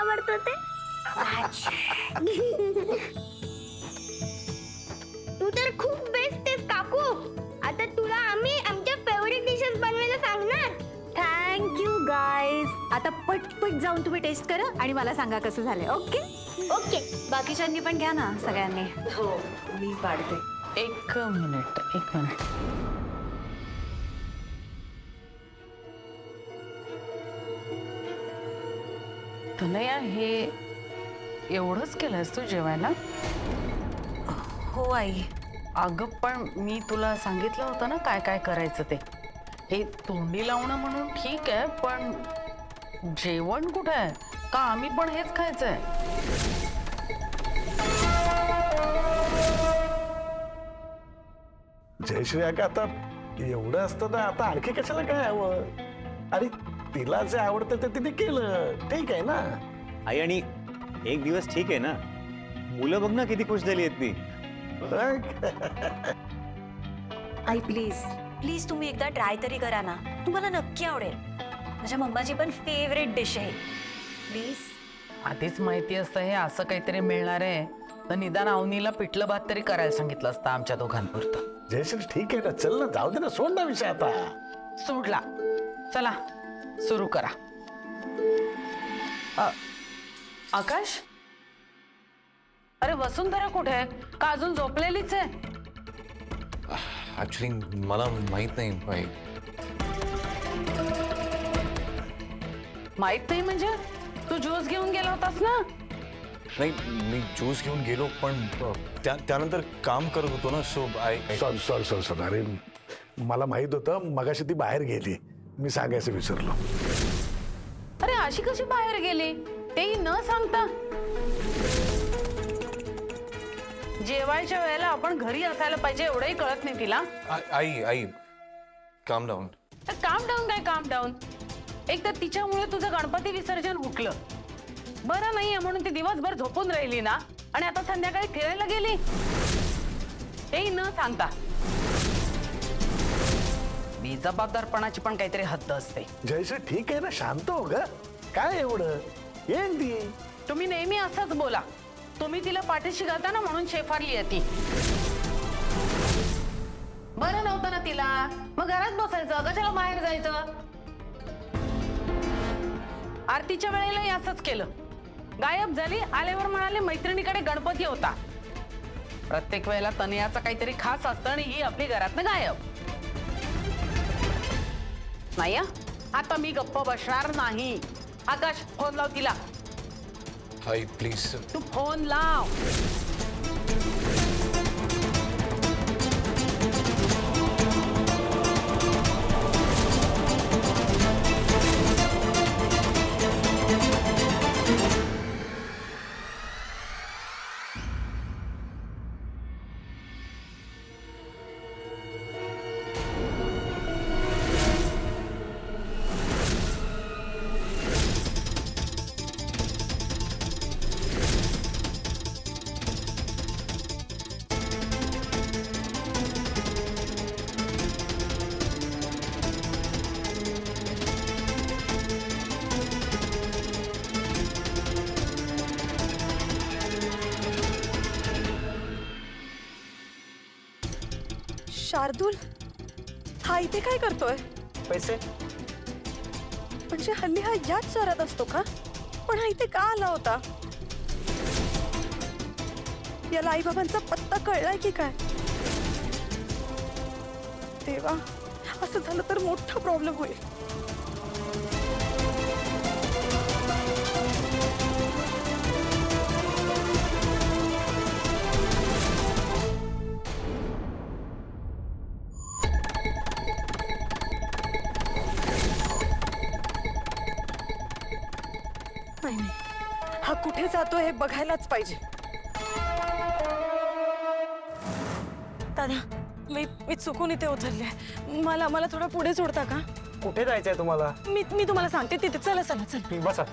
आवडतं ते. तू तर खूप बेस्ट आहेस काकू. आता तुला आम्ही आमच्या फेवरेट डिशेस बनवायला सांगणार. Thank you guys. आता पटपट जाऊन तुम्ही टेस्ट करा आणि मला सांगा कसं झालंय. Okay okay. बाकीच्यांनी पण घ्या ना सगळ्यांनी. हो मी पाडते. एक मिनिट. तनया, हे एवढंच केलंस तू जेवायला? हो आई. अगं पण मी तुला सांगितलं होतं ना काय काय करायचं ते. हे तोंडी लावणं म्हणून ठीक आहे, पण जेवण कुठं आहे? का आम्ही पण हेच खायचंय? जयश्री का आता एवढं असतं तर आता आणखी कशाला काय हवं? अरे तिला जे आवडतं ते तिने केलं, ठीक आहे ना. आई, आणि एक दिवस ठीक आहे ना. मुलं बघ ना किती खुश झाली आहेत ती. आई प्लीज प्लीज तुम्ही एकदा ट्राय तरी करा ना. तुम्हाला नक्की आवडेल. माझ्या मम्माची पण फेवरेट डिश आहे. प्लीज. आधीच माहिती असतं हे असं काहीतरी मिळणार आहे तर निदान अवनीला पिठलं भात तरी करायला सांगितलं असतं आमच्या दोघांपुरतं. जयश्री ठीक आहे ना, चल ना, जाऊ दे ना, सोड ना विषय आता. सोडला. चला सुरू करा. आकाश, अरे वसुंधरा कुठे आहे? का अजून झोपलेलीच आहे? ऍक्च्युली मला माहित नाही बाई. माहित नाही म्हणजे? तू ज्यूस घेऊन गेला होतास ना? नाही, मी ज्यूस घेऊन गेलो पण त्यानंतर काम करत होतो ना. So sorry. अरे मला माहित होतं मगाशी ती बाहेर गेली, मी सांगायचं विसरलो. अरे अशी कशी बाहेर गेली तेही न सांगता? जेवायच्या वेळेला आपण घरी असायला पाहिजे एवढंही कळत नाही तिला. आई काम डाऊन. काम डाऊन काय काम डाऊन? एक तर तिच्यामुळे तुझं गणपती विसर्जन हुकलं. बरं नाहीये म्हणून ती दिवसभर झोपून राहिली ना, आणि आता संध्याकाळी फिरायला गेली तेही न सांगता. बेजबाबदारपणाची पण काहीतरी हद्द असते. जयश्री ठीक आहे ना, शांत हो ग. काय एवढं येईल ती. तुम्ही नेहमी असंच बोला. तुम्ही तिला पाठीशी घालता ना म्हणून शेफारली आहे ती. बरं नव्हतं ना तिला, मग घरात बसायचं, कशाला बाहेर जायचं? आरतीच्या वेळेलाही असंच केलं. गायब झाली, आल्यावर म्हणाले मैत्रिणीकडे गणपती होता. प्रत्येक वेळेला तनयाचं काहीतरी खास असतं आणि ही आपली घरातनं गायब. नाही आता मी गप्प बसणार नाही. आकाश, फोन लाव तिला. आई प्लीज. तू फोन लाव. शार्दूल, हा इथे काय करतोय? पैसे? म्हणजे हल्ली हा याच शहरात असतो का? पण हा इथे का आला होता? याला आईबाबांचा पत्ता कळलाय की काय? देवा, असं झालं तर मोठा प्रॉब्लेम होईल. नाही, हा कुठे जातो हे बघायलाच पाहिजे. दादा, मी चुकून इथे उतरले. मला थोडं पुढे सोडता का? कुठे जायचंय तुम्हाला? मी तुम्हाला सांगते तिथे. चला चला चला. बसा.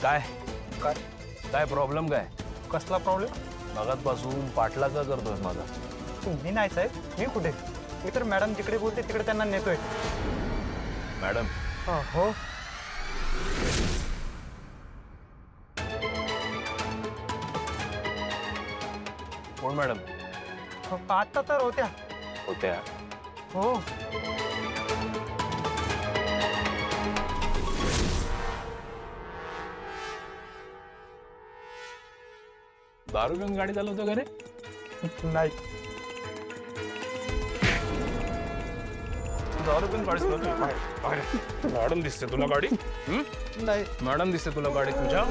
काय काय काय प्रॉब्लेम काय? कसला प्रॉब्लेम? मगातपासून पाठला का करतोय माझा? तुम्ही नाही साहेब, मी कुठे? मी तर मॅडम जिकडे बोलते तिकडे त्यांना नेतोय. मॅडम हो. कोण मॅडम? आता तर होत्या. होत्या. हो. दारू घेऊन गाडी चालवतो का रे? नाही. दारू घेऊन गाडी चालवतो? मॅडम दिसते तुला गाडी? नाही. मॅडम दिसते तुला गाडी तुझ्या?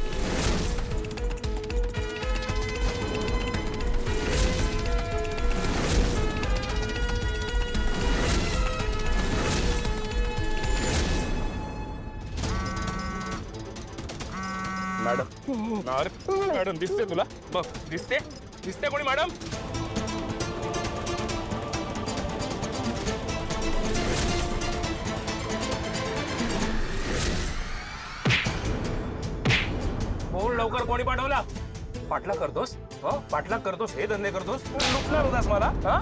मॅडम मॅडम दिसते तुला? बघ दिसते दिसते कोणी मॅडम? बोल लवकर, कोणी पाठवला? पाठला करतोस? हो पाठला करतोस, हे धंदे करतोस? लुटणार होतास मला? हा?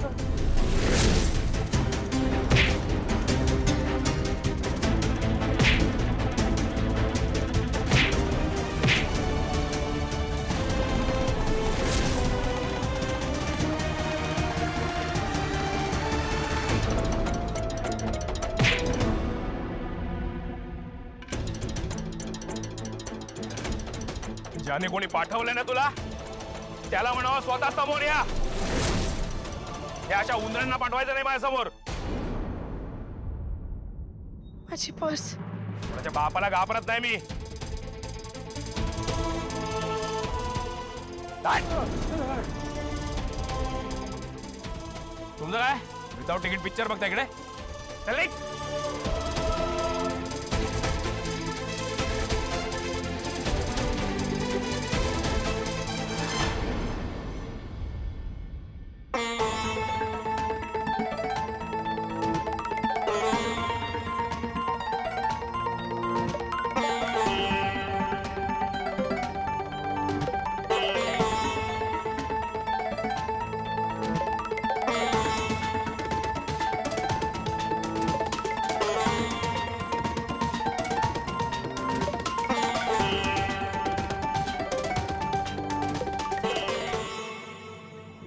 ज्याने कोणी पाठवलंय ना तुला त्याला म्हणावं स्वतः समोर या. हे अशा उंदरांना पाठवायचं नाही माझ्यासमोर. माझी पर्स. माझ्या बापाला घाबरत नाही मी. तुमचं काय विदाउट तिकीट पिक्चर बघता इकडे? चल निघ.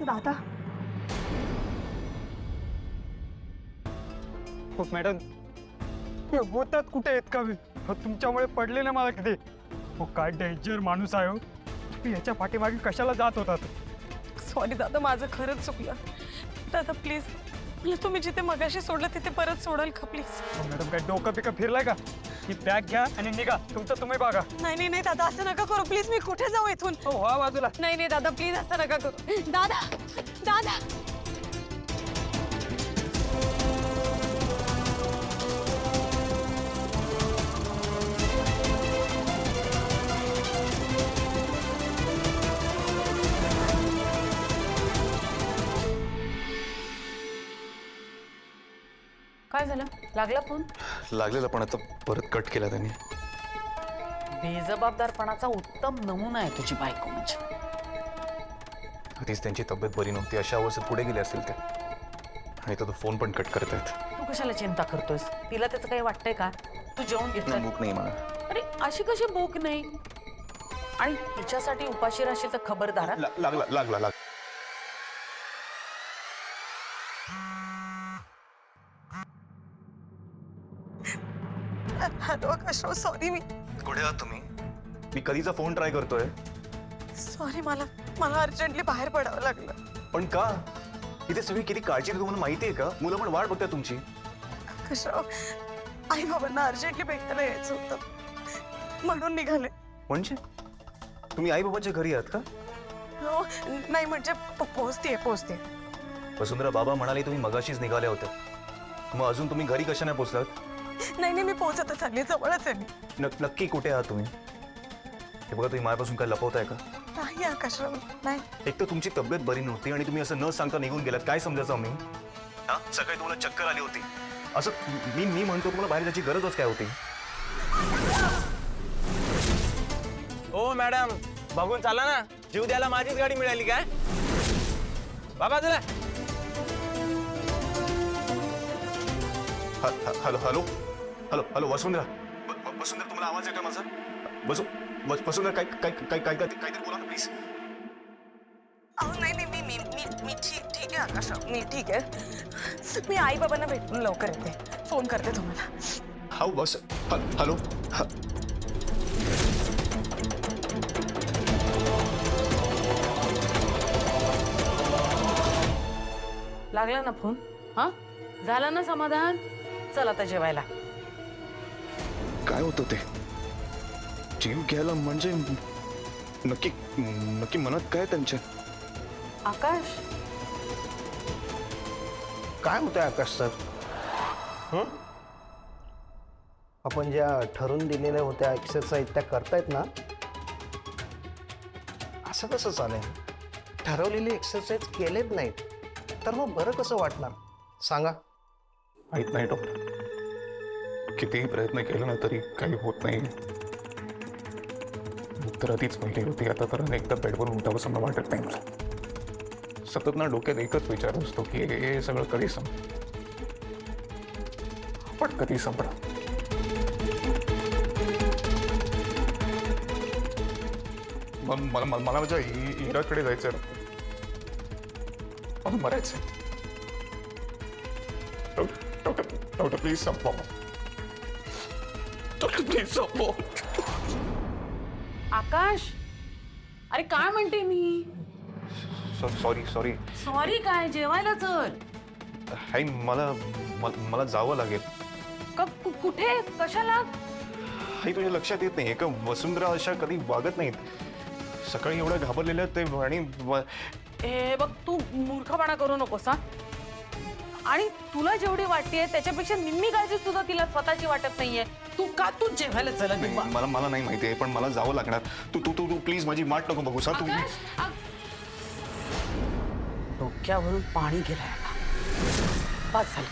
दादा. हो मॅडम, होतात कुठे आहेत का? हो, तुमच्यामुळे पडले ना मला किती. हो काय डेंजर माणूस आहे हो. तुम्ही याच्या पाठीमागे कशाला जात होतात? सॉरी दादा, माझं खरंच चुकलं. दादा प्लीज, मला तुम्ही जिथे मगाशी सोडलं तिथे परत सोडाल का प्लीज? हो मॅडम, काय डोकं पिकं फिरलाय का? ही बॅग घ्या आणि निघा. तुमचं तुम्ही बघा. नाही नाही दादा, असं नका करू प्लीज. मी कुठे जाऊ इथून? हो हा बाजूला. नाही नाही दादा प्लीज, असं नका करू. दादा दादा. काय झालं? लागला फोन? लागलेला पण आता परत कट केला त्यांनी. बेजबाबदारपणाचा उत्तम नमुना आहे तुझी बायको म्हणजे. आधीच त्यांची तब्येत बरी नव्हती, अशा अवस्थेत पुढे गेले असतील ते. आणि तो फोन पण कट करत आहेत. तू कशाला चिंता करतोयस? तिला त्याचं काही वाटतंय का? तू जेवून घेतलं? भूक नाही मला. अरे अशी कशी भूक नाही? आणि तिच्यासाठी उपाशी राशील तर खबरदार हा. लागला. Hello Akashrao, sorry. मी कुठे आहात तुम्ही? मी कधीचा फोन ट्राय करतोय. सॉरी, मला अर्जंटली बाहेर पडावं लागलं. पण का? इथे सगळी किती काळजी आहे तुम्हाला माहिती आहे का? मुलं पण वाट बघतात तुमची. आकाशराव, आई बाबांना अर्जंटली भेटायला यायचं होतं म्हणून निघाले. म्हणजे तुम्ही आई बाबांच्या घरी आहात का? हो नाही म्हणजे पोहोचते. वसुंधरा, बाबा म्हणाले तुम्ही मगाशीच निघाल्या होत्या. मग अजून तुम्ही घरी कशा नाही पोहोचलात? नाही मी पोहोचतच आली, जवळच आहे मी. नक्की कुठे आहात तुम्ही? हे बघा, तुम्ही माझ्यापासून काय लपवताय का? नाही आकाशराव, नाही. एक तर तुमची तब्येत बरी नव्हती आणि तुम्ही असं न सांगता निघून गेलात. काय समजायचं मी? हा, सकाळी तुम्हाला चक्कर आली होती. असं मी म्हणतो तुम्हाला बाहेर जायची गरजच काय होती? अहो मॅडम बघून चाला ना, जीव द्यायला माझीच गाडी मिळाली काय? बाबा तुला हॅलो हॅलो हॅलो हॅलो वसुंधरा वसुंधरा तुम्हाला आवाज येतोय माझा? वसुंधरा काय काय काय काय काहीतरी बोला ना प्लीज. नाही नाही मी मी मी मी ठीक आहे आकाश, मी ठीक आहे. मी आई बाबांना भेटून लवकर येते, फोन करते तुम्हाला. हाऊ बस हॅलो लागला ना फोन? हा झालं ना समाधान? चल आता जेवायला. काय होतं ते जीव घ्यायला म्हणजे नक्की नक्की मनात काय त्यांच्या? आकाश काय होतंय आकाश सर? आपण ज्या ठरून दिलेल्या होत्या एक्सरसाइज त्या करतायत ना? असं कसं चालेल? ठरवलेली एक्सरसाइज केलेच नाहीत तर मग बरं कसं वाटणार सांगा? माहित नाही डॉक्टर, कितीही प्रयत्न केला ना तरी काही होत नाही. तर आधीच पहिली होती, आता तर अनेकदा बेडवरून उठावंसं मला वाटत नाही. मला सतत ना डोक्यात एकच विचार असतो की हे सगळं कधी पण कधी संपणार. मला माझ्या इराकडे जायचं, मला मरायचं. डॉक्टर प्लीज संपवा. डॉक्टर प्लीज संपवा. आकाश अरे काय म्हणते मी? सॉरी सॉरी काय? जेवायला चल. हाय मला जावं लागेल. कुठे कशाला? हाय तुझ्या लक्षात येत नाही का वसुंधरा अशा कधी वागत नाहीत. सकाळी एवढ्या घाबरलेल्या ते आणि हे बघ तू मूर्खपणा करू नकोस हा. आणि तुला जेवढी वाटतेय त्याच्यापेक्षा निम्मी काळजी सुद्धा तिला स्वतःची वाटत नाहीये. तू जेवायला चला. मला नाही माहिती आहे पण मला जावं लागणार. तू प्लीज माझी वाट नको बघू सा. तू डोक्यावरून पाणी गेलंय. बस झालं.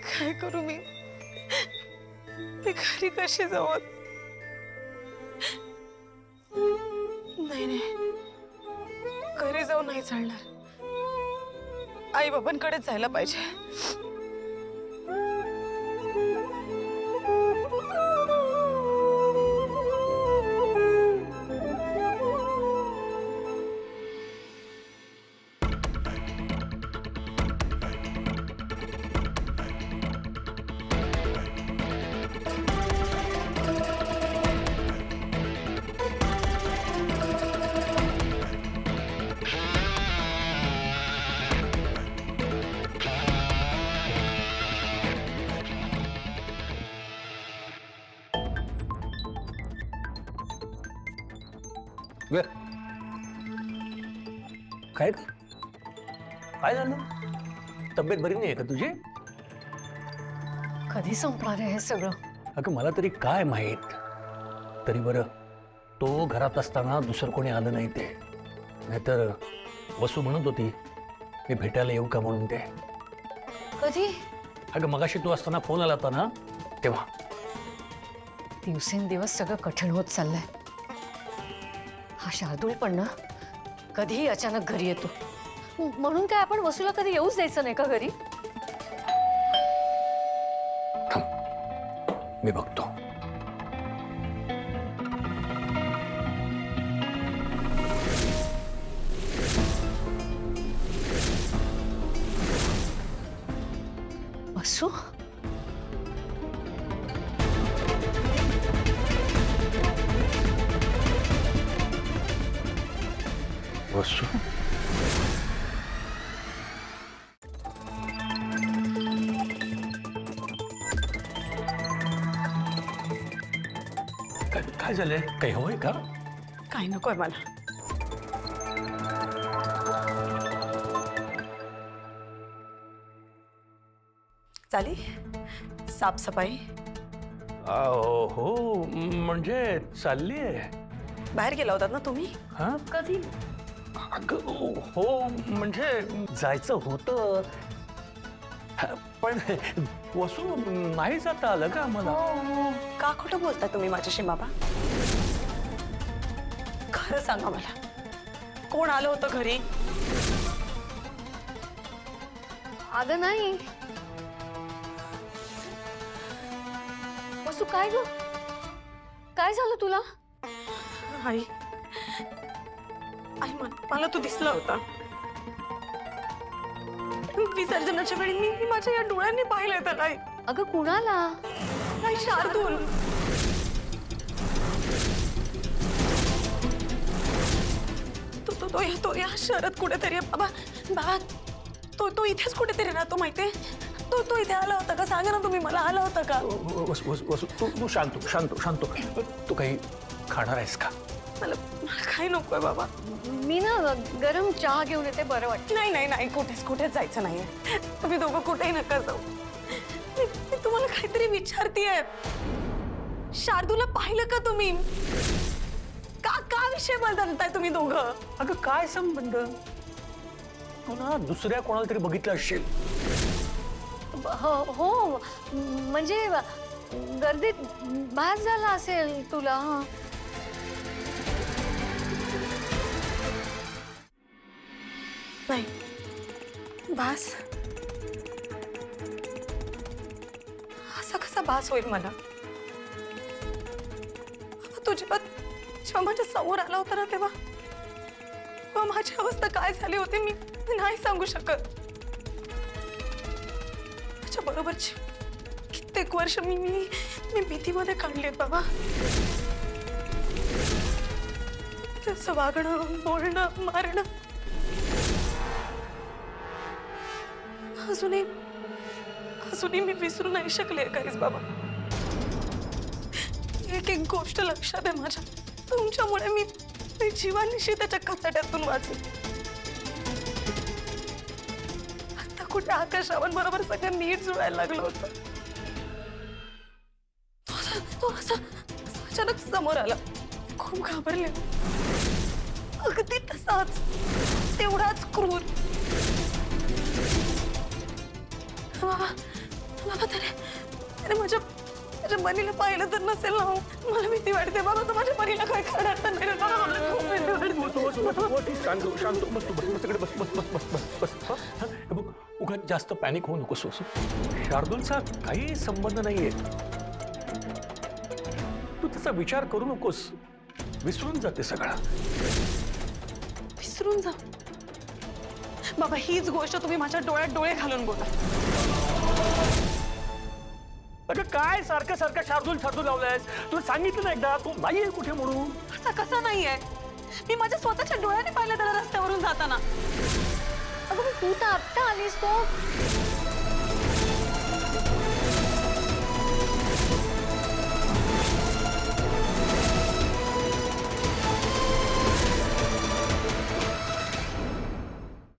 काय करू मी? घरी कशी जाऊ? नाही घरी जाऊ नाही चालणार. आई बाबांकडे जायला पाहिजे. काय काय झालं? तब्येत बरी नाही आहे का तुझी? कधी संपणार आहे हे सगळं? अगं मला तरी काय माहीत. तरी बरं तो घरात असताना दुसरं कोणी आलं नाही ते. नाहीतर वसू म्हणत होती मी भेटायला येऊ का म्हणून. ते कधी? अगं मगाशी तू असताना फोन आला होता ना तेव्हा. दिवसेंदिवस सगळं कठीण होत चाललंय. हा शार्दूल पण ना कधीही अचानक घरी येतो. म्हणून काय आपण वसूला कधी येऊच द्यायचं नाही का घरी? मी बघतो. वसू वसू काय झालंय? काही हवंय का? काही नकोय मला. चाली साफसफाई? हो म्हणजे चालली आहे. बाहेर गेला होतात ना तुम्ही? हा कधी? अगं हो म्हणजे जायचं होतं पण वसू नाही जाता आलं का आम्हाला? का खोटं बोलताय तुम्ही माझ्याशी बाबा? खरं सांगा मला, कोण आलं होतं घरी? अगं नाही. वसू काय ग? काय झालं तुला? आई आई मला तू दिसला होता विसर्जनाच्या वेळी. मी माझ्या या डोळ्यांनी पाहिलंय त्याला. आई, अगं कुणाला? आई शार्दूल. तो या शहरात कुठेतरी आहे. बाबा बाबा तो इथेच कुठेतरी राहतो माहितीये. तो इथे आला होता का? सांगा ना तुम्ही मला, आला होता का? वसू तू शांत. तू काही खाणार आहेस का? मला काही नकोय बाबा. मी ना गरम चहा घेऊन येते, बरं वाटतं. नाही कुठेच जायचं नाहीये. तुम्ही दोघं कुठेही नका जाऊ. मी तुम्हाला काहीतरी विचारतेय. शार्दूला पाहिलं का तुम्ही? का विषय बदलताय तुम्ही दोघं? अगं काय संबंध? तू ना दुसऱ्या कोणाला तरी बघितलं असशील. हो म्हणजे गर्दीत भास झाला असेल तुला. नाही भास? असा कसा भास होईल मला? तू जेव्हा माझ्या समोर आला होता ना, तेव्हा माझी अवस्था काय झाली होती मी नाही सांगू शकत. त्याच्या बरोबरची कित्येक वर्ष मी भीतीमध्ये काढली आहेत बाबा. त्याचं वागणं, बोलणं, मारणं अजूनही मी विसरू नाही शकले काहीच बाबा. एक गोष्ट लक्षात आहे माझ्या, तुमच्यामुळे मी जीवानिशी त्याच्या कचाट्यातून वाचले. आता कुठे आकाशावर बरोबर सगळं नीट जुळायला लागलं होतं. तो असा अचानक समोर आला. खूप घाबरले. अगदी तसाच, तेवढाच क्रूर. बाबा त्याने माझ्या मनीला पाहिलं तर नसेल ना. मला भीती वाटते बाबा. तर माझ्या मनीला काय करणार तर नाही. मला खूप भीती वाटते. शांत बस. उगाच जास्त पॅनिक होऊ नकोस वसू. शार्दूलचा काही संबंध नाहीये. तू त्याचा विचार करू नकोस. विसरून जाते सगळं. विसरून जा बाबा. हीच गोष्ट तुम्ही माझ्या डोळ्यात डोळे घालून बोला. अगं काय सारखं शार्दूल लावलंयस? तुला सांगितलं ना एकदा, तू नाहीये कुठे म्हणून. असं कसं नाहीये? मी माझ्या स्वतःच्या डोळ्याने पाहिलं त्याला रस्त्यावरून जाताना. अगं तू तर आत्ता आलीस तो.